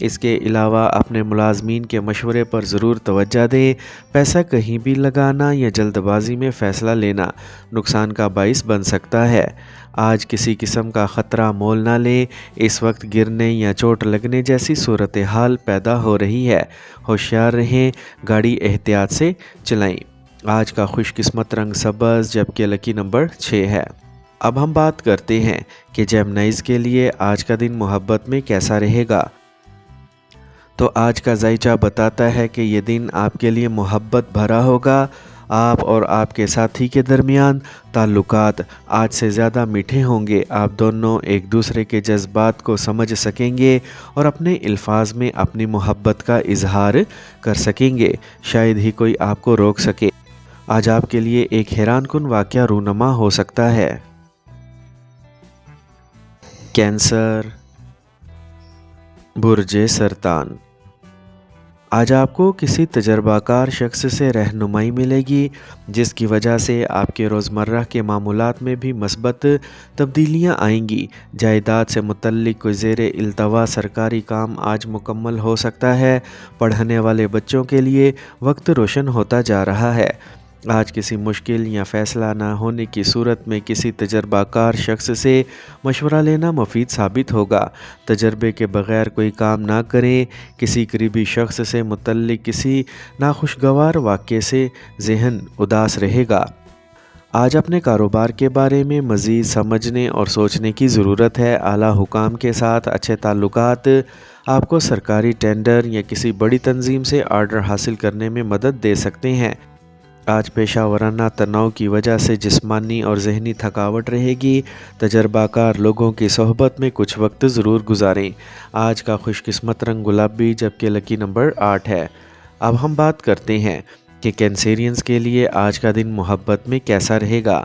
اس کے علاوہ اپنے ملازمین کے مشورے پر ضرور توجہ دیں۔ پیسہ کہیں بھی لگانا یا جلد بازی میں فیصلہ لینا نقصان کا باعث بن سکتا ہے۔ آج کسی قسم کا خطرہ مول نہ لیں، اس وقت گرنے یا چوٹ لگنے جیسی صورتحال پیدا ہو رہی ہے۔ ہوشیار رہیں، گاڑی احتیاط سے چلائیں۔ آج کا خوش قسمت رنگ سبز جبکہ لکی نمبر 6 ہے۔ اب ہم بات کرتے ہیں کہ جیمنائز کے لیے آج کا دن محبت میں کیسا رہے گا۔ تو آج کا ذائچہ بتاتا ہے کہ یہ دن آپ کے لیے محبت بھرا ہوگا۔ آپ اور آپ کے ساتھی کے درمیان تعلقات آج سے زیادہ میٹھے ہوں گے۔ آپ دونوں ایک دوسرے کے جذبات کو سمجھ سکیں گے اور اپنے الفاظ میں اپنی محبت کا اظہار کر سکیں گے۔ شاید ہی کوئی آپ کو روک سکے۔ آج آپ کے لیے ایک حیران کن واقعہ رونما ہو سکتا ہے۔ کینسر، برج سرطان۔ آج آپ کو کسی تجربہ کار شخص سے رہنمائی ملے گی جس کی وجہ سے آپ کے روزمرہ کے معمولات میں بھی مثبت تبدیلیاں آئیں گی۔ جائیداد سے متعلق کوئی زیر التوا سرکاری کام آج مکمل ہو سکتا ہے۔ پڑھنے والے بچوں کے لیے وقت روشن ہوتا جا رہا ہے۔ آج کسی مشکل یا فیصلہ نہ ہونے کی صورت میں کسی تجربہ کار شخص سے مشورہ لینا مفید ثابت ہوگا۔ تجربے کے بغیر کوئی کام نہ کریں۔ کسی قریبی شخص سے متعلق کسی ناخوشگوار واقعے سے ذہن اداس رہے گا۔ آج اپنے کاروبار کے بارے میں مزید سمجھنے اور سوچنے کی ضرورت ہے۔ اعلیٰ حکام کے ساتھ اچھے تعلقات آپ کو سرکاری ٹینڈر یا کسی بڑی تنظیم سے آرڈر حاصل کرنے میں مدد دے سکتے ہیں۔ آج پیشہ ورانہ تناؤ کی وجہ سے جسمانی اور ذہنی تھکاوٹ رہے گی۔ تجربہ کار لوگوں کی صحبت میں کچھ وقت ضرور گزاریں۔ آج کا خوش قسمت رنگ گلابی جبکہ لکی نمبر 8 ہے۔ اب ہم بات کرتے ہیں کہ کینسیرینز کے لیے آج کا دن محبت میں کیسا رہے گا۔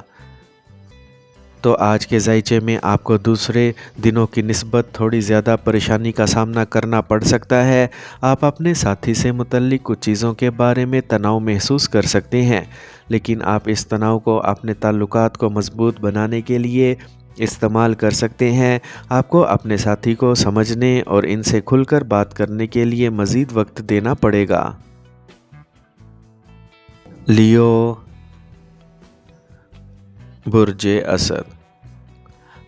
تو آج کے ذائچے میں آپ کو دوسرے دنوں کی نسبت تھوڑی زیادہ پریشانی کا سامنا کرنا پڑ سکتا ہے۔ آپ اپنے ساتھی سے متعلق کچھ چیزوں کے بارے میں تناؤ محسوس کر سکتے ہیں، لیکن آپ اس تناؤ کو اپنے تعلقات کو مضبوط بنانے کے لیے استعمال کر سکتے ہیں۔ آپ کو اپنے ساتھی کو سمجھنے اور ان سے کھل کر بات کرنے کے لیے مزید وقت دینا پڑے گا۔ لیو، برج اسد۔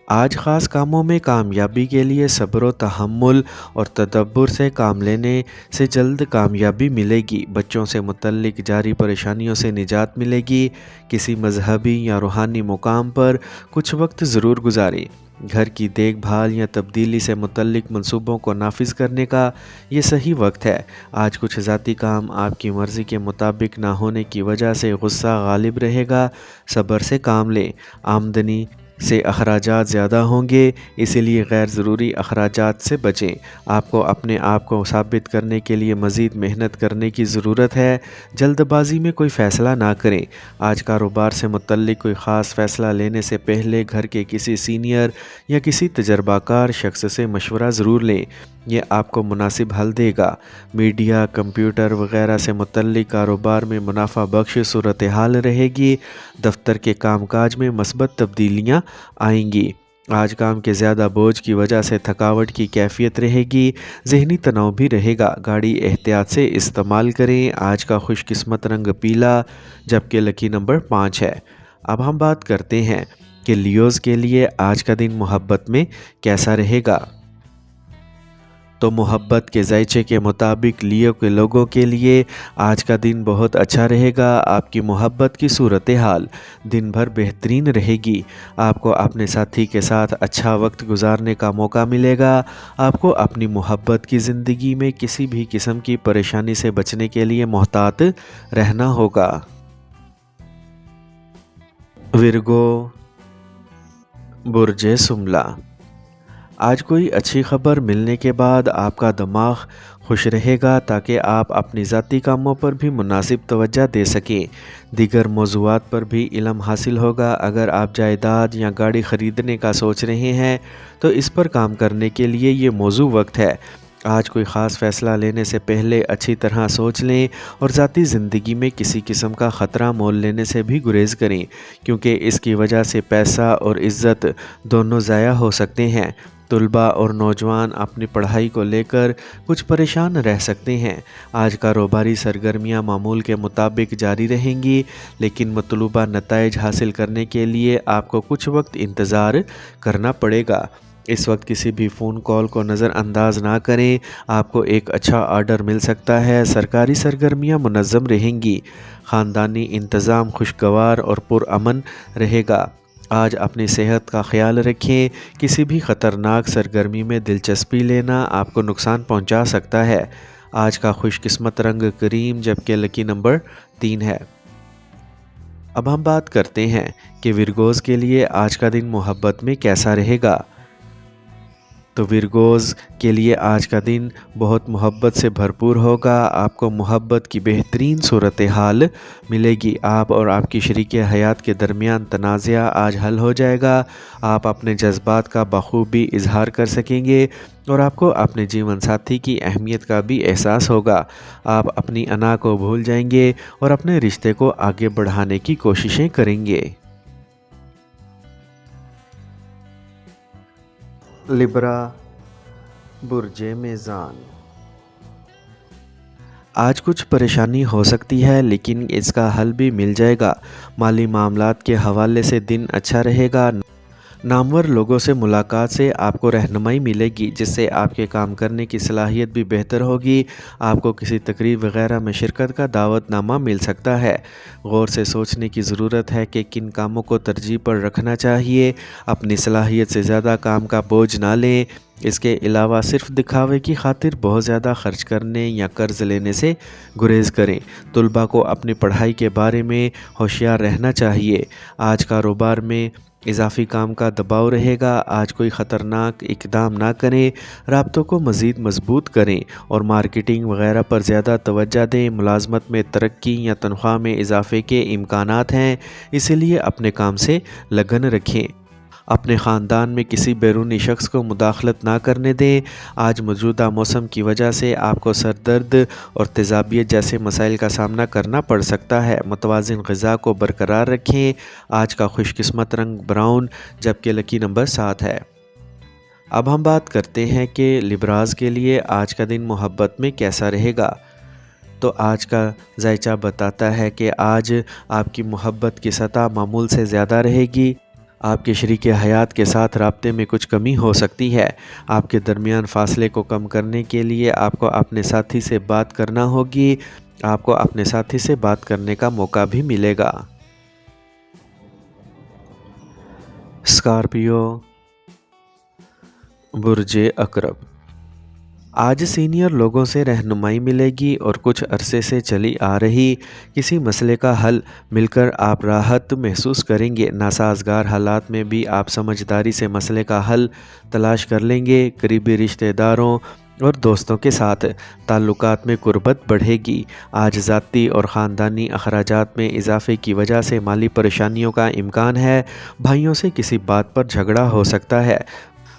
آج خاص کاموں میں کامیابی کے لیے صبر و تحمل اور تدبر سے کام لینے سے جلد کامیابی ملے گی۔ بچوں سے متعلق جاری پریشانیوں سے نجات ملے گی۔ کسی مذہبی یا روحانی مقام پر کچھ وقت ضرور گزاریں۔ گھر کی دیکھ بھال یا تبدیلی سے متعلق منصوبوں کو نافذ کرنے کا یہ صحیح وقت ہے۔ آج کچھ ذاتی کام آپ کی مرضی کے مطابق نہ ہونے کی وجہ سے غصہ غالب رہے گا۔ صبر سے کام لیں۔ آمدنی سے اخراجات زیادہ ہوں گے، اسی لیے غیر ضروری اخراجات سے بچیں۔ آپ کو اپنے آپ کو ثابت کرنے کے لیے مزید محنت کرنے کی ضرورت ہے۔ جلد بازی میں کوئی فیصلہ نہ کریں۔ آج کاروبار سے متعلق کوئی خاص فیصلہ لینے سے پہلے گھر کے کسی سینئر یا کسی تجربہ کار شخص سے مشورہ ضرور لیں، یہ آپ کو مناسب حل دے گا۔ میڈیا، کمپیوٹر وغیرہ سے متعلق کاروبار میں منافع بخش صورتحال رہے گی۔ دفتر کے کام کاج میں مثبت تبدیلیاں آئیں گی۔ آج کام کے زیادہ بوجھ کی وجہ سے تھکاوٹ کی کیفیت رہے گی۔ ذہنی تناؤ بھی رہے گا۔ گاڑی احتیاط سے استعمال کریں۔ آج کا خوش قسمت رنگ پیلا جبکہ لکی نمبر 5 ہے۔ اب ہم بات کرتے ہیں کہ لیوز کے لیے آج کا دن محبت میں کیسا رہے گا۔ تو محبت کے ذائچے کے مطابق لیو کے لوگوں کے لیے آج کا دن بہت اچھا رہے گا۔ آپ کی محبت کی صورتحال دن بھر بہترین رہے گی۔ آپ کو اپنے ساتھی کے ساتھ اچھا وقت گزارنے کا موقع ملے گا۔ آپ کو اپنی محبت کی زندگی میں کسی بھی قسم کی پریشانی سے بچنے کے لیے محتاط رہنا ہوگا۔ ورگو، برج شملہ۔ آج کوئی اچھی خبر ملنے کے بعد آپ کا دماغ خوش رہے گا تاکہ آپ اپنی ذاتی کاموں پر بھی مناسب توجہ دے سکیں۔ دیگر موضوعات پر بھی علم حاصل ہوگا۔ اگر آپ جائیداد یا گاڑی خریدنے کا سوچ رہے ہیں تو اس پر کام کرنے کے لیے یہ موزوں وقت ہے۔ آج کوئی خاص فیصلہ لینے سے پہلے اچھی طرح سوچ لیں اور ذاتی زندگی میں کسی قسم کا خطرہ مول لینے سے بھی گریز کریں، کیونکہ اس کی وجہ سے پیسہ اور عزت دونوں ضائع ہو سکتے ہیں۔ طلباء اور نوجوان اپنی پڑھائی کو لے کر کچھ پریشان رہ سکتے ہیں۔ آج کاروباری سرگرمیاں معمول کے مطابق جاری رہیں گی، لیکن مطلوبہ نتائج حاصل کرنے کے لیے آپ کو کچھ وقت انتظار کرنا پڑے گا۔ اس وقت کسی بھی فون کال کو نظر انداز نہ کریں، آپ کو ایک اچھا آرڈر مل سکتا ہے۔ سرکاری سرگرمیاں منظم رہیں گی، خاندانی انتظام خوشگوار اور پرامن رہے گا۔ آج اپنی صحت کا خیال رکھیں، کسی بھی خطرناک سرگرمی میں دلچسپی لینا آپ کو نقصان پہنچا سکتا ہے۔ آج کا خوش قسمت رنگ کریم جبکہ لکی نمبر 3 ہے۔ اب ہم بات کرتے ہیں کہ ورگوز کے لیے آج کا دن محبت میں کیسا رہے گا۔ تو ورگوز کے لیے آج کا دن بہت محبت سے بھرپور ہوگا۔ آپ کو محبت کی بہترین صورتحال ملے گی۔ آپ اور آپ کی شریک حیات کے درمیان تنازعہ آج حل ہو جائے گا۔ آپ اپنے جذبات کا بخوبی اظہار کر سکیں گے اور آپ کو اپنے جیون ساتھی کی اہمیت کا بھی احساس ہوگا۔ آپ اپنی انا کو بھول جائیں گے اور اپنے رشتے کو آگے بڑھانے کی کوششیں کریں گے۔ لبرا، برج میزان۔ آج کچھ پریشانی ہو سکتی ہے، لیکن اس کا حل بھی مل جائے گا۔ مالی معاملات کے حوالے سے دن اچھا رہے گا۔ نامور لوگوں سے ملاقات سے آپ کو رہنمائی ملے گی، جس سے آپ کے کام کرنے کی صلاحیت بھی بہتر ہوگی۔ آپ کو کسی تقریب وغیرہ میں شرکت کا دعوت نامہ مل سکتا ہے۔ غور سے سوچنے کی ضرورت ہے کہ کن کاموں کو ترجیح پر رکھنا چاہیے۔ اپنی صلاحیت سے زیادہ کام کا بوجھ نہ لیں۔ اس کے علاوہ صرف دکھاوے کی خاطر بہت زیادہ خرچ کرنے یا قرض لینے سے گریز کریں۔ طلباء کو اپنی پڑھائی کے بارے میں ہوشیار رہنا چاہیے۔ آج کاروبار میں اضافی کام کا دباؤ رہے گا۔ آج کوئی خطرناک اقدام نہ کریں۔ رابطوں کو مزید مضبوط کریں اور مارکیٹنگ وغیرہ پر زیادہ توجہ دیں۔ ملازمت میں ترقی یا تنخواہ میں اضافے کے امکانات ہیں، اسی لیے اپنے کام سے لگن رکھیں۔ اپنے خاندان میں کسی بیرونی شخص کو مداخلت نہ کرنے دیں۔ آج موجودہ موسم کی وجہ سے آپ کو سر درد اور تیزابیت جیسے مسائل کا سامنا کرنا پڑ سکتا ہے۔ متوازن غذا کو برقرار رکھیں۔ آج کا خوش قسمت رنگ براؤن جبکہ لکی نمبر 7 ہے۔ اب ہم بات کرتے ہیں کہ لبراز کے لیے آج کا دن محبت میں کیسا رہے گا۔ تو آج کا ذائچہ بتاتا ہے کہ آج آپ کی محبت کی سطح معمول سے زیادہ رہے گی۔ آپ کے شریک حیات کے ساتھ رابطے میں کچھ کمی ہو سکتی ہے۔ آپ کے درمیان فاصلے کو کم کرنے کے لیے آپ کو اپنے ساتھی سے بات کرنا ہوگی۔ آپ کو اپنے ساتھی سے بات کرنے کا موقع بھی ملے گا۔ اسکارپیو، برج عقرب۔ آج سینئر لوگوں سے رہنمائی ملے گی اور کچھ عرصے سے چلی آ رہی کسی مسئلے کا حل مل کر آپ راحت محسوس کریں گے۔ ناسازگار حالات میں بھی آپ سمجھداری سے مسئلے کا حل تلاش کر لیں گے۔ قریبی رشتہ داروں اور دوستوں کے ساتھ تعلقات میں قربت بڑھے گی۔ آج ذاتی اور خاندانی اخراجات میں اضافے کی وجہ سے مالی پریشانیوں کا امکان ہے۔ بھائیوں سے کسی بات پر جھگڑا ہو سکتا ہے۔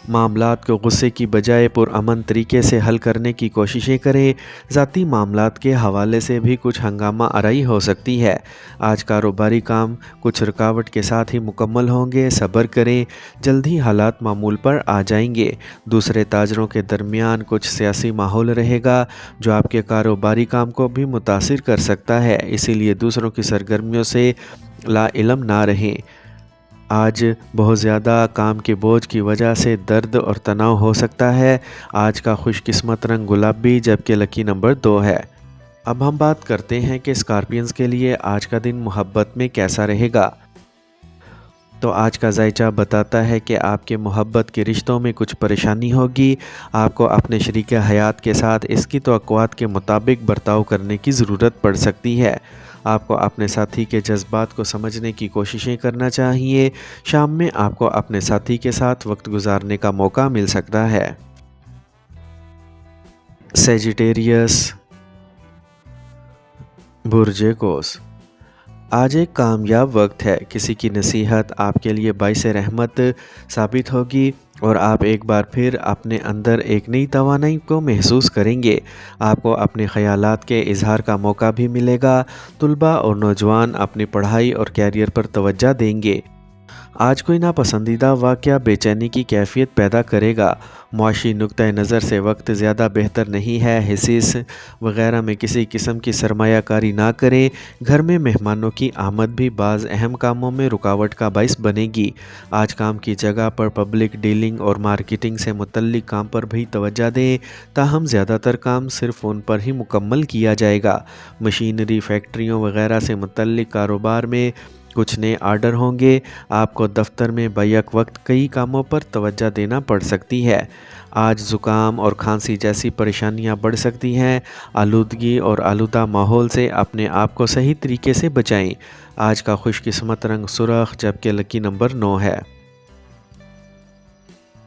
معاملات کو غصے کی بجائے پرامن طریقے سے حل کرنے کی کوششیں کریں۔ ذاتی معاملات کے حوالے سے بھی کچھ ہنگامہ آرائی ہو سکتی ہے۔ آج کاروباری کام کچھ رکاوٹ کے ساتھ ہی مکمل ہوں گے، صبر کریں، جلد ہی حالات معمول پر آ جائیں گے۔ دوسرے تاجروں کے درمیان کچھ سیاسی ماحول رہے گا جو آپ کے کاروباری کام کو بھی متاثر کر سکتا ہے، اسی لیے دوسروں کی سرگرمیوں سے لا علم نہ رہیں۔ آج بہت زیادہ کام کے بوجھ کی وجہ سے درد اور تناؤ ہو سکتا ہے۔ آج کا خوش قسمت رنگ گلابی جبکہ لکی نمبر 2 ہے۔ اب ہم بات کرتے ہیں کہ اسکارپینز کے لیے آج کا دن محبت میں کیسا رہے گا۔ تو آج کا ذائچہ بتاتا ہے کہ آپ کے محبت کے رشتوں میں کچھ پریشانی ہوگی۔ آپ کو اپنے شریک حیات کے ساتھ اس کی توقعات کے مطابق برتاؤ کرنے کی ضرورت پڑ سکتی ہے۔ آپ کو اپنے ساتھی کے جذبات کو سمجھنے کی کوششیں کرنا چاہیے۔ شام میں آپ کو اپنے ساتھی کے ساتھ وقت گزارنے کا موقع مل سکتا ہے۔ سیجیٹیریس، برج قوس۔ آج ایک کامیاب وقت ہے۔ کسی کی نصیحت آپ کے لیے باعث رحمت ثابت ہوگی اور آپ ایک بار پھر اپنے اندر ایک نئی توانائی کو محسوس کریں گے۔ آپ کو اپنے خیالات کے اظہار کا موقع بھی ملے گا۔ طلباء اور نوجوان اپنی پڑھائی اور کیریئر پر توجہ دیں گے۔ آج کوئی ناپسندیدہ واقعہ بے چینی کی کیفیت پیدا کرے گا۔ معاشی نقطہ نظر سے وقت زیادہ بہتر نہیں ہے۔ حصص وغیرہ میں کسی قسم کی سرمایہ کاری نہ کریں۔ گھر میں مہمانوں کی آمد بھی بعض اہم کاموں میں رکاوٹ کا باعث بنے گی۔ آج کام کی جگہ پر پبلک ڈیلنگ اور مارکیٹنگ سے متعلق کام پر بھی توجہ دیں، تاہم زیادہ تر کام صرف فون پر ہی مکمل کیا جائے گا۔ مشینری، فیکٹریوں وغیرہ سے متعلق کاروبار میں کچھ نئے آرڈر ہوں گے۔ آپ کو دفتر میں بیک وقت کئی کاموں پر توجہ دینا پڑ سکتی ہے۔ آج زکام اور کھانسی جیسی پریشانیاں بڑھ سکتی ہیں۔ آلودگی اور آلودہ ماحول سے اپنے آپ کو صحیح طریقے سے بچائیں۔ آج کا خوش قسمت رنگ سرخ جبکہ لکی نمبر 9 ہے۔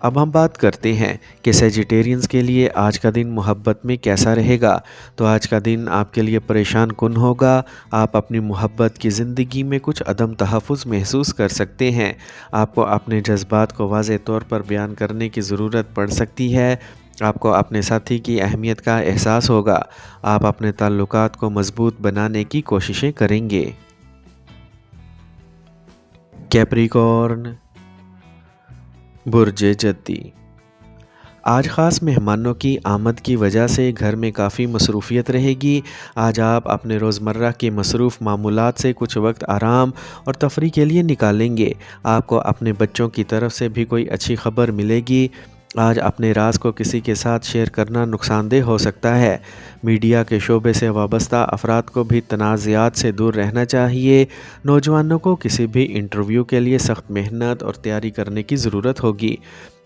اب ہم بات کرتے ہیں کہ سیجیٹیرینز کے لیے آج کا دن محبت میں کیسا رہے گا۔ تو آج کا دن آپ کے لیے پریشان کن ہوگا۔ آپ اپنی محبت کی زندگی میں کچھ عدم تحفظ محسوس کر سکتے ہیں۔ آپ کو اپنے جذبات کو واضح طور پر بیان کرنے کی ضرورت پڑ سکتی ہے۔ آپ کو اپنے ساتھی کی اہمیت کا احساس ہوگا۔ آپ اپنے تعلقات کو مضبوط بنانے کی کوششیں کریں گے۔ کیپریکارن، برج جدی۔ آج خاص مہمانوں کی آمد کی وجہ سے گھر میں کافی مصروفیت رہے گی۔ آج آپ اپنے روزمرہ کے مصروف معمولات سے کچھ وقت آرام اور تفریح کے لیے نکالیں گے۔ آپ کو اپنے بچوں کی طرف سے بھی کوئی اچھی خبر ملے گی۔ آج اپنے راز کو کسی کے ساتھ شیئر کرنا نقصان دہ ہو سکتا ہے۔ میڈیا کے شعبے سے وابستہ افراد کو بھی تنازعات سے دور رہنا چاہیے۔ نوجوانوں کو کسی بھی انٹرویو کے لیے سخت محنت اور تیاری کرنے کی ضرورت ہوگی۔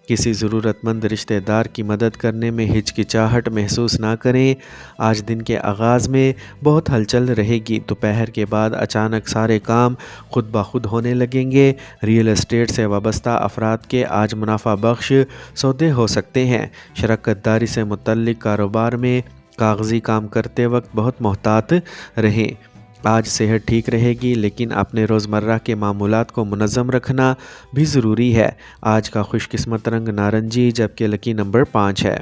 کسی ضرورت مند رشتہ دار کی مدد کرنے میں ہچکچاہٹ محسوس نہ کریں۔ آج دن کے آغاز میں بہت ہلچل رہے گی۔ دوپہر کے بعد اچانک سارے کام خود بخود ہونے لگیں گے۔ ریئل اسٹیٹ سے وابستہ افراد کے آج منافع بخش سودے ہو سکتے ہیں۔ شراکت داری سے متعلق کاروبار میں کاغذی کام کرتے وقت بہت محتاط رہیں۔ آج صحت ٹھیک رہے گی، لیکن اپنے روزمرہ کے معمولات کو منظم رکھنا بھی ضروری ہے۔ آج کا خوش قسمت رنگ نارنجی جبکہ لکی نمبر 5 ہے۔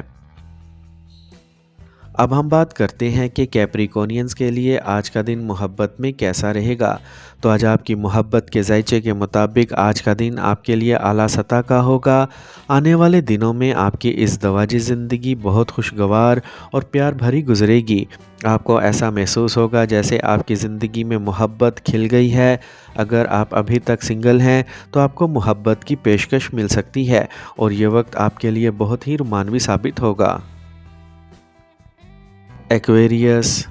اب ہم بات کرتے ہیں کہ کیپریکونینز کے لیے آج کا دن محبت میں کیسا رہے گا۔ تو آج آپ کی محبت کے ذائچے کے مطابق آج کا دن آپ کے لیے اعلیٰ سطح کا ہوگا۔ آنے والے دنوں میں آپ کی ازدواجی زندگی بہت خوشگوار اور پیار بھری گزرے گی۔ آپ کو ایسا محسوس ہوگا جیسے آپ کی زندگی میں محبت کھل گئی ہے۔ اگر آپ ابھی تک سنگل ہیں تو آپ کو محبت کی پیشکش مل سکتی ہے اور یہ وقت آپ کے لیے بہت ہی رومانوی ثابت ہوگا۔ ایکویریس،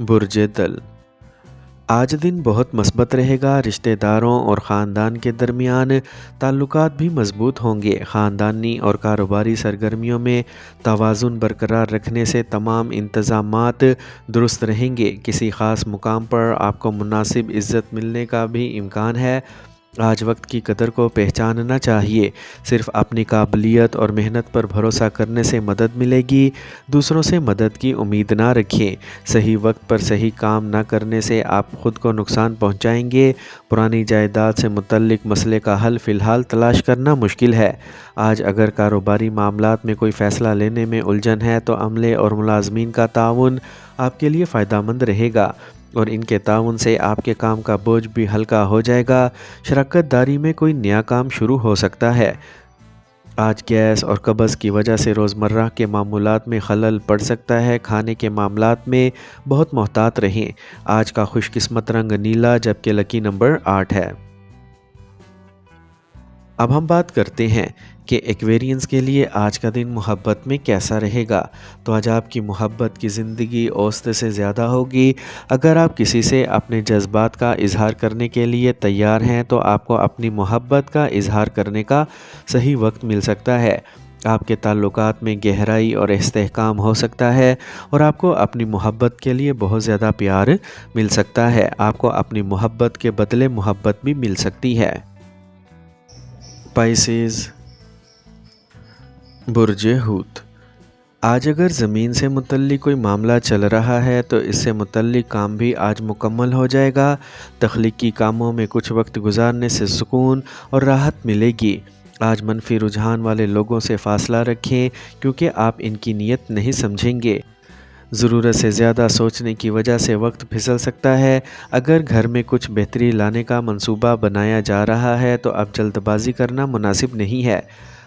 برج دل۔ آج دن بہت مثبت رہے گا۔ رشتہ داروں اور خاندان کے درمیان تعلقات بھی مضبوط ہوں گے۔ خاندانی اور کاروباری سرگرمیوں میں توازن برقرار رکھنے سے تمام انتظامات درست رہیں گے۔ کسی خاص مقام پر آپ کو مناسب عزت ملنے کا بھی امکان ہے۔ آج وقت کی قدر کو پہچاننا چاہیے۔ صرف اپنی قابلیت اور محنت پر بھروسہ کرنے سے مدد ملے گی۔ دوسروں سے مدد کی امید نہ رکھیں۔ صحیح وقت پر صحیح کام نہ کرنے سے آپ خود کو نقصان پہنچائیں گے۔ پرانی جائیداد سے متعلق مسئلے کا حل فی الحال تلاش کرنا مشکل ہے۔ آج اگر کاروباری معاملات میں کوئی فیصلہ لینے میں الجھن ہے تو عملے اور ملازمین کا تعاون آپ کے لیے فائدہ مند رہے گا اور ان کے تعاون سے آپ کے کام کا بوجھ بھی ہلکا ہو جائے گا۔ شراکت داری میں کوئی نیا کام شروع ہو سکتا ہے۔ آج گیس اور قبض کی وجہ سے روزمرہ کے معمولات میں خلل پڑ سکتا ہے۔ کھانے کے معاملات میں بہت محتاط رہیں۔ آج کا خوش قسمت رنگ نیلا جبکہ لکی نمبر 8 ہے۔ اب ہم بات کرتے ہیں کہ ایکویرینز کے لیے آج کا دن محبت میں کیسا رہے گا۔ تو آج آپ کی محبت کی زندگی اوسط سے زیادہ ہوگی۔ اگر آپ کسی سے اپنے جذبات کا اظہار کرنے کے لیے تیار ہیں تو آپ کو اپنی محبت کا اظہار کرنے کا صحیح وقت مل سکتا ہے۔ آپ کے تعلقات میں گہرائی اور استحکام ہو سکتا ہے اور آپ کو اپنی محبت کے لیے بہت زیادہ پیار مل سکتا ہے۔ آپ کو اپنی محبت کے بدلے محبت بھی مل سکتی ہے۔ پائسیز، برج حوت۔ آج اگر زمین سے متعلق کوئی معاملہ چل رہا ہے تو اس سے متعلق کام بھی آج مکمل ہو جائے گا۔ تخلیقی کاموں میں کچھ وقت گزارنے سے سکون اور راحت ملے گی۔ آج منفی رجحان والے لوگوں سے فاصلہ رکھیں کیونکہ آپ ان کی نیت نہیں سمجھیں گے۔ ضرورت سے زیادہ سوچنے کی وجہ سے وقت پھسل سکتا ہے۔ اگر گھر میں کچھ بہتری لانے کا منصوبہ بنایا جا رہا ہے تو اب جلد بازی کرنا مناسب نہیں ہے۔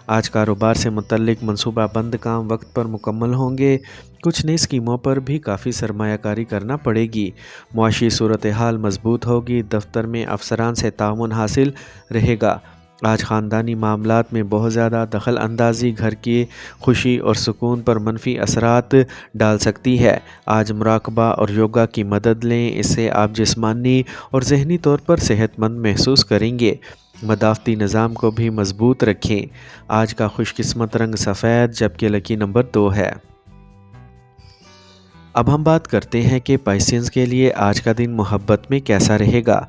آج کاروبار سے متعلق منصوبہ بند کام وقت پر مکمل ہوں گے۔ کچھ نئی اسکیموں پر بھی کافی سرمایہ کاری کرنا پڑے گی۔ معاشی صورتحال مضبوط ہوگی۔ دفتر میں افسران سے تعاون حاصل رہے گا۔ آج خاندانی معاملات میں بہت زیادہ دخل اندازی گھر کی خوشی اور سکون پر منفی اثرات ڈال سکتی ہے۔ آج مراقبہ اور یوگا کی مدد لیں، اس سے آپ جسمانی اور ذہنی طور پر صحت مند محسوس کریں گے۔ مدافعتی نظام کو بھی مضبوط رکھیں۔ آج کا خوش قسمت رنگ سفید جبکہ لکی نمبر 2 ہے۔ اب ہم بات کرتے ہیں کہ پائسینز کے لیے آج کا دن محبت میں کیسا رہے گا۔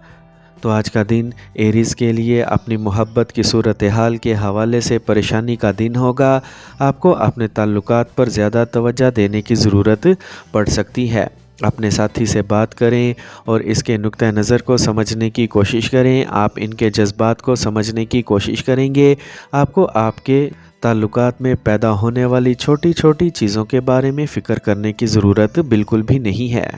تو آج کا دن ایریز کے لیے اپنی محبت کی صورتحال کے حوالے سے پریشانی کا دن ہوگا۔ آپ کو اپنے تعلقات پر زیادہ توجہ دینے کی ضرورت پڑ سکتی ہے۔ اپنے ساتھی سے بات کریں اور اس کے نقطہ نظر کو سمجھنے کی کوشش کریں۔ آپ ان کے جذبات کو سمجھنے کی کوشش کریں گے۔ آپ کو آپ کے تعلقات میں پیدا ہونے والی چھوٹی چھوٹی چیزوں کے بارے میں فکر کرنے کی ضرورت بالکل بھی نہیں ہے۔